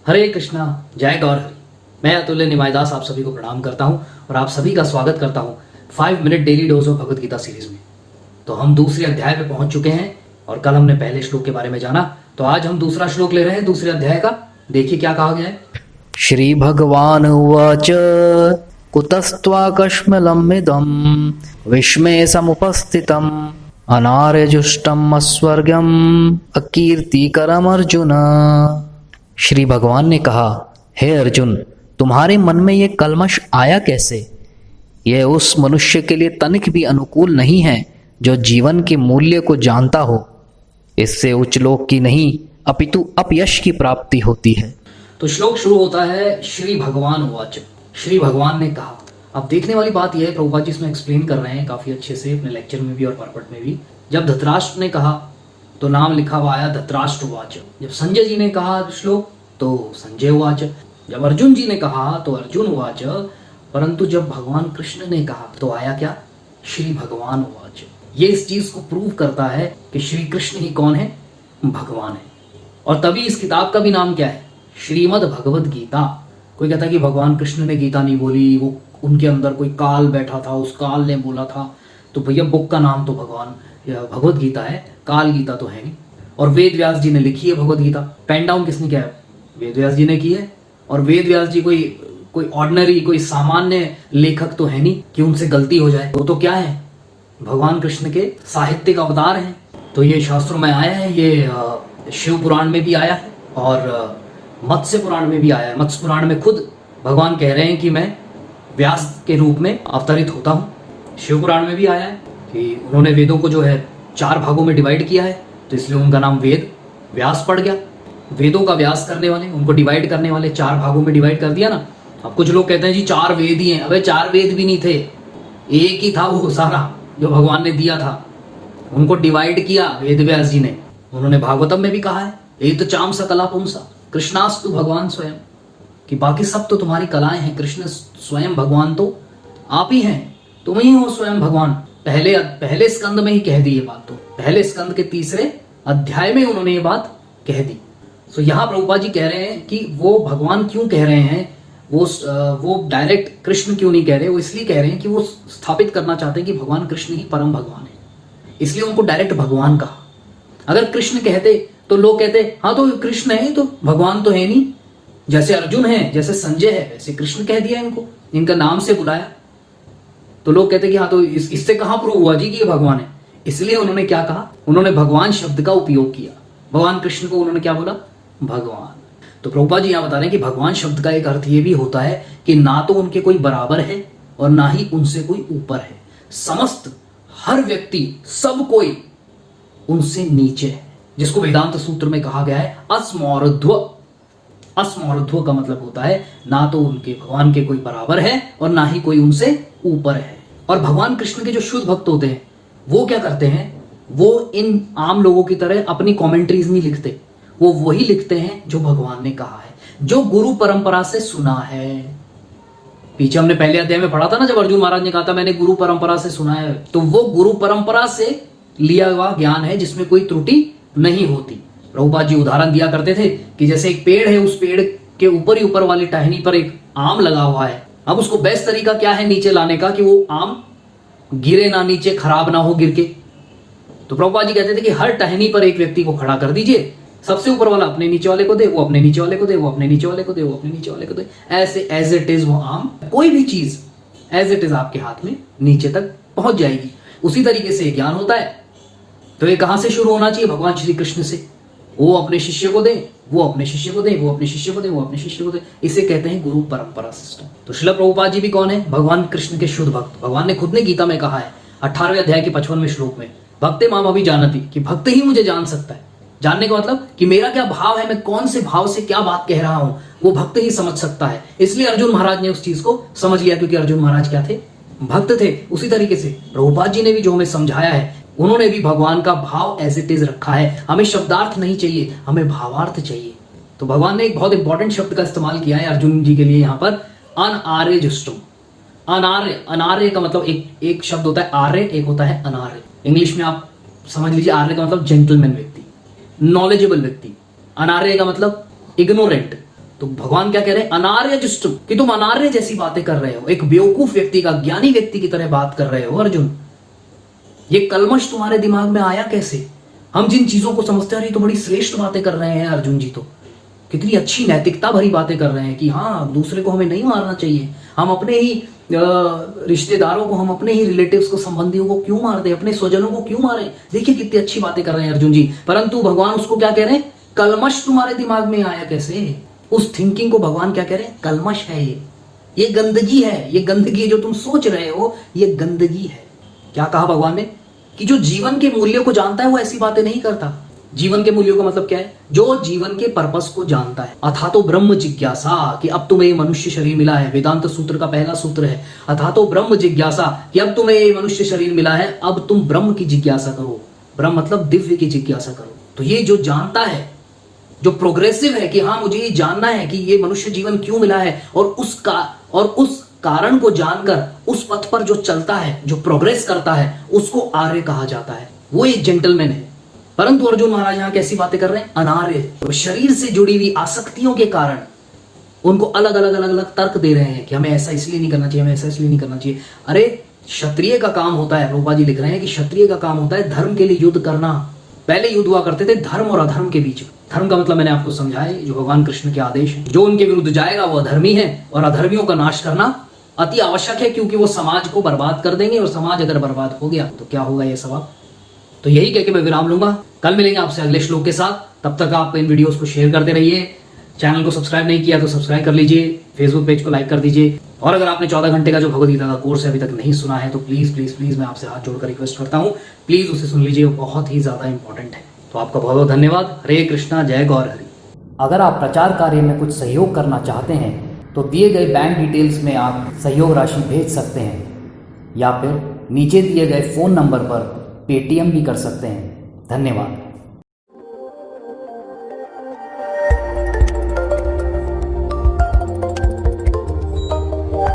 हरे कृष्णा, जय गौर हरि। मैं अतुल्य निमायदास आप सभी को प्रणाम करता हूं और आप सभी का स्वागत करता हूं 5 minute daily dose of Bhagavad Gita series में। तो हम दूसरे अध्याय पे पहुंच चुके हैं और कल हमने पहले श्लोक के बारे में जाना, तो आज हम दूसरा श्लोक ले रहे हैं दूसरे अध्याय का। देखिए क्या कहा गया है। श्री भगवान उवाच कुतस्त्वाकश्मलमिदं विस्मये समुपस्थितम् अनार्यजुष्टम् अस्वर्गम् अकीर्तिकरम् अर्जुन। श्री भगवान ने कहा, हे अर्जुन, तुम्हारे मन में ये कल्मश आया कैसे? यह उस मनुष्य के लिए तनिक भी अनुकूल नहीं है जो जीवन के मूल्य को जानता हो। इससे उच्च लोक की नहीं अपितु अपयश की प्राप्ति होती है। तो श्लोक शुरू होता है श्री भगवान उवाच। श्री भगवान ने कहा। अब देखने वाली बात यह है, प्रभुपाद जी इसमें एक्सप्लेन कर रहे हैं काफी अच्छे से अपने लेक्चर में भी और परपट में भी। जब धृतराष्ट्र ने कहा तो नाम लिखा हुआ आया धृतराष्ट्र उवाच। जब संजय जी ने कहा श्लोक तो संजय उवाच। जब अर्जुन जी ने कहा तो अर्जुन उवाच। परंतु जब भगवान कृष्ण ने कहा तो आया क्या? श्री भगवान उवाच। ये इस चीज को प्रूव करता है कि श्री कृष्ण ही कौन है? भगवान है। और तभी इस किताब का भी नाम क्या है? श्रीमद् भगवद गीता। कोई कहता है कि भगवान कृष्ण ने गीता नहीं बोली, वो उनके अंदर कोई काल बैठा था, उस काल ने बोला था। तो भैया बुक का नाम तो भगवद गीता है, काल गीता तो है नहीं। और वेद व्यास जी ने लिखी है भगवद गीता। पेन डाउन किसने किया है? वेद व्यास जी ने की है। और वेद व्यास जी कोई ऑर्डिनरी, कोई सामान्य लेखक तो है नहीं कि उनसे गलती हो जाए। वो तो क्या है? भगवान कृष्ण के साहित्यिक अवतार हैं। तो ये शास्त्रों में आया है, ये शिव पुराण में भी आया है और मत्स्य पुराण में भी आया है। मत्स्य पुराण में खुद भगवान कह रहे हैं कि मैं व्यास के रूप में अवतरित होता हूँ। शिव पुराण में भी आया है कि उन्होंने वेदों को जो है 4 भागों में डिवाइड किया है, तो इसलिए उनका नाम वेद व्यास पड़ गया। वेदों का व्यास करने वाले, उनको डिवाइड करने वाले, 4 भागों में डिवाइड कर दिया ना। अब कुछ लोग कहते हैं जी 4 वेद ही हैं। अबे 4 वेद भी नहीं थे, एक ही था वो सारा जो भगवान ने दिया था। उनको डिवाइड किया वेद व्यास जी ने। उन्होंने भागवतम में भी कहा है एक तो चाम सकला पुंसा कृष्णास्तु भगवान स्वयं, कि बाकी सब तो तुम्हारी कलाएं हैं, कृष्ण स्वयं भगवान तो आप ही हैं, तुम ही हो स्वयं भगवान। पहले स्कंद में ही कह दी ये बात। तो पहले स्कंद के 3रे अध्याय में उन्होंने ये बात कह दी। तो यहाँ प्रभुपाद जी कह रहे हैं कि वो भगवान क्यों कह रहे हैं, वो डायरेक्ट कृष्ण क्यों नहीं कह रहे। वो इसलिए कह रहे हैं कि वो स्थापित करना चाहते हैं कि भगवान कृष्ण ही परम भगवान है, इसलिए उनको डायरेक्ट भगवान कहा। अगर कृष्ण कहते तो लोग कहते हाँ तो कृष्ण है तो भगवान तो है नहीं, जैसे अर्जुन है, जैसे संजय है, वैसे कृष्ण कह दिया इनको, इनका नाम से बुलाया। तो लोग कहते कि हाँ तो इससे कहाँ प्रूव हुआ जी कि ये भगवान है। इसलिए उन्होंने क्या कहा? उन्होंने भगवान शब्द का उपयोग किया। भगवान कृष्ण को उन्होंने क्या बोला? भगवान। तो प्रभुपाद जी यहाँ बता रहे हैं कि भगवान शब्द का एक अर्थ ये भी होता है कि ना तो उनके कोई बराबर है और ना ही उनसे कोई ऊपर है। समस्त हर व्यक्ति, सब कोई उनसे नीचे है, जिसको वेदांत सूत्र में कहा गया है अस्मौर्ध्व। अस्मौर्ध्व का मतलब होता है ना तो उनके भगवान के कोई बराबर है और ना ही कोई उनसे ऊपर है। और भगवान कृष्ण के जो शुद्ध भक्त होते हैं वो क्या करते हैं? वो इन आम लोगों की तरह अपनी कमेंट्रीज नहीं लिखते, वो वही लिखते हैं जो भगवान ने कहा है, जो गुरु परंपरा से सुना है। पीछे हमने पहले अध्याय में पढ़ा था ना, जब अर्जुन महाराज ने कहा था मैंने गुरु परंपरा से सुना है, तो वो गुरु परंपरा से लिया हुआ ज्ञान है जिसमें कोई त्रुटि नहीं होती। प्रभुपाद जी उदाहरण दिया करते थे कि जैसे एक पेड़ है, उस पेड़ के ऊपर ही ऊपर वाली टहनी पर एक आम लगा हुआ है। अब उसको बेस्ट तरीका क्या है नीचे लाने का कि वो आम गिरे ना, नीचे खराब ना हो गिर के। तो प्रभुपाद जी कहते थे कि हर टहनी पर एक व्यक्ति को खड़ा कर दीजिए, सबसे ऊपर वाला अपने नीचे वाले को दे, वो अपने नीचे वाले को दे, वो अपने नीचे वाले को दे, वो अपने नीचे वाले को दे, ऐसे एज इट इज वो आम, कोई भी चीज एज इट इज आपके हाथ में नीचे तक पहुंच जाएगी। उसी तरीके से ज्ञान होता है। तो ये कहां से शुरू होना चाहिए? भगवान श्री कृष्ण से। वो अपने शिष्य को दे, वो अपने शिष्य को दे, वो अपने शिष्य को दे, वो अपने शिष्य को दे। इसे कहते हैं गुरु परंपरा सिस्टम। तो श्रील प्रभुपाद जी भी कौन है? भगवान कृष्ण के शुद्ध भक्त। भगवान ने खुद ने गीता में कहा है 18वें अध्याय के 55वें श्लोक में, भक्ते माम अभी जानती, कि भक्त ही मुझे जान सकता है। जानने का मतलब कि मेरा क्या भाव है, मैं कौन से भाव से क्या बात कह रहा हूं, वो भक्त ही समझ सकता है। इसलिए अर्जुन महाराज ने उस चीज को समझ लिया, क्योंकि अर्जुन महाराज क्या थे? भक्त थे। उसी तरीके से प्रभुपाद जी ने भी जो हमें समझाया है, उन्होंने भी भगवान का भाव एज इट इज रखा है। हमें शब्दार्थ नहीं चाहिए, हमें भावार्थ चाहिए। तो भगवान ने एक बहुत इंपॉर्टेंट शब्द का इस्तेमाल किया है अर्जुन जी के लिए यहाँ पर, अनार्य जुष्टुम। अनार्य, अनार्य का मतलब एक शब्द होता है आर्य, एक होता है अनार्य। इंग्लिश में आप समझ लीजिए, आर्य का मतलब जेंटलमैन व्यक्ति, नॉलेजेबल व्यक्ति। अनार्य का मतलब इग्नोरेंट, तो भगवान क्या कह रहे हैं, अनार्य जुष्टम, कि तुम अनार्य जैसी बातें कर रहे हो, एक बेवकूफ व्यक्ति का, ज्ञानी व्यक्ति की तरह बात कर रहे हो अर्जुन। ये कलमश तुम्हारे दिमाग में आया कैसे? हम जिन चीजों को समझते हैं, ये तो बड़ी श्रेष्ठ बातें कर रहे हैं अर्जुन जी, तो कितनी अच्छी नैतिकता भरी बातें कर रहे हैं कि हाँ दूसरे को हमें नहीं मारना चाहिए, हम अपने ही रिश्तेदारों को, हम अपने ही रिलेटिव्स को, संबंधियों को क्यों मार दे, अपने स्वजनों को क्यों मारे। देखिए कितनी अच्छी बातें कर रहे हैं अर्जुन जी, परंतु भगवान उसको क्या कह रहे हैं, कलमश तुम्हारे दिमाग में आया कैसे? उस थिंकिंग को भगवान क्या कह रहे हैं, कलमश है ये गंदगी है, ये गंदगी जो तुम सोच रहे हो ये गंदगी है। क्या कहा भगवान ने, कि जो जीवन के मूल्यों को जानता है वो ऐसी बातें नहीं करता। जीवन के मूल्यों का मतलब क्या है, जो जीवन के पर्पस को जानता है। अथा तो ब्रह्म जिज्ञासा, कि अब तुम्हें मनुष्य शरीर मिला है, वेदांत सूत्र का पहला सूत्र है, अथा तो ब्रह्म जिज्ञासा, कि अब तुम्हें मनुष्य शरीर मिला है, अब तुम ब्रह्म की जिज्ञासा करो। ब्रह्म मतलब दिव्य की जिज्ञासा करो। तो ये जो जानता है, जो प्रोग्रेसिव है कि हाँ मुझे ये जानना है कि ये मनुष्य जीवन क्यों मिला है, और उस कारण को जानकर उस पथ पर जो चलता है, जो प्रोग्रेस करता है, उसको आर्य कहा जाता है, वो एक जेंटलमैन है। परंतु अर्जुन महाराज यहां कैसी बातें कर रहे हैं, अनार्य। तो शरीर से जुड़ी हुई आसक्तियों के कारण उनको अलग अलग तर्क दे रहे हैं कि हमें ऐसा इसलिए नहीं करना चाहिए, हमें ऐसा इसलिए नहीं करना चाहिए। अरे क्षत्रिय का काम होता है, रूपा जी लिख रहे हैं कि क्षत्रिय का काम होता है धर्म के लिए युद्ध करना। पहले युद्ध हुआ करते थे धर्म और अधर्म के बीच। धर्म का मतलब मैंने आपको समझाया, जो भगवान कृष्ण के आदेश है, जो उनके विरुद्ध जाएगा वो अधर्मी है, और अधर्मियों का नाश करना अति आवश्यक है, क्योंकि वो समाज को बर्बाद कर देंगे, और समाज अगर बर्बाद हो गया तो क्या होगा ये सवाल। तो यही कह के मैं विराम लूंगा, कल मिलेंगे आपसे अगले श्लोक के साथ। तब तक आप इन वीडियोस को शेयर करते रहिए, चैनल को सब्सक्राइब नहीं किया तो सब्सक्राइब कर लीजिए, फेसबुक पेज को लाइक कर दीजिए, और अगर आपने 14 घंटे का जो भगवद गीता का कोर्स है अभी तक नहीं सुना है तो प्लीज प्लीज प्लीज मैं आपसे हाथ जोड़कर रिक्वेस्ट करता हूँ, प्लीज उसे सुन लीजिए, वो बहुत ही ज्यादा इंपॉर्टेंट है। तो आपका बहुत बहुत धन्यवाद। हरे कृष्णा, जय गौर हरि। अगर आप प्रचार कार्य में कुछ सहयोग करना चाहते हैं तो दिए गए बैंक डिटेल्स में आप सहयोग राशि भेज सकते हैं, या फिर नीचे दिए गए फ़ोन नंबर पर पेटीएम भी कर सकते हैं। धन्यवाद।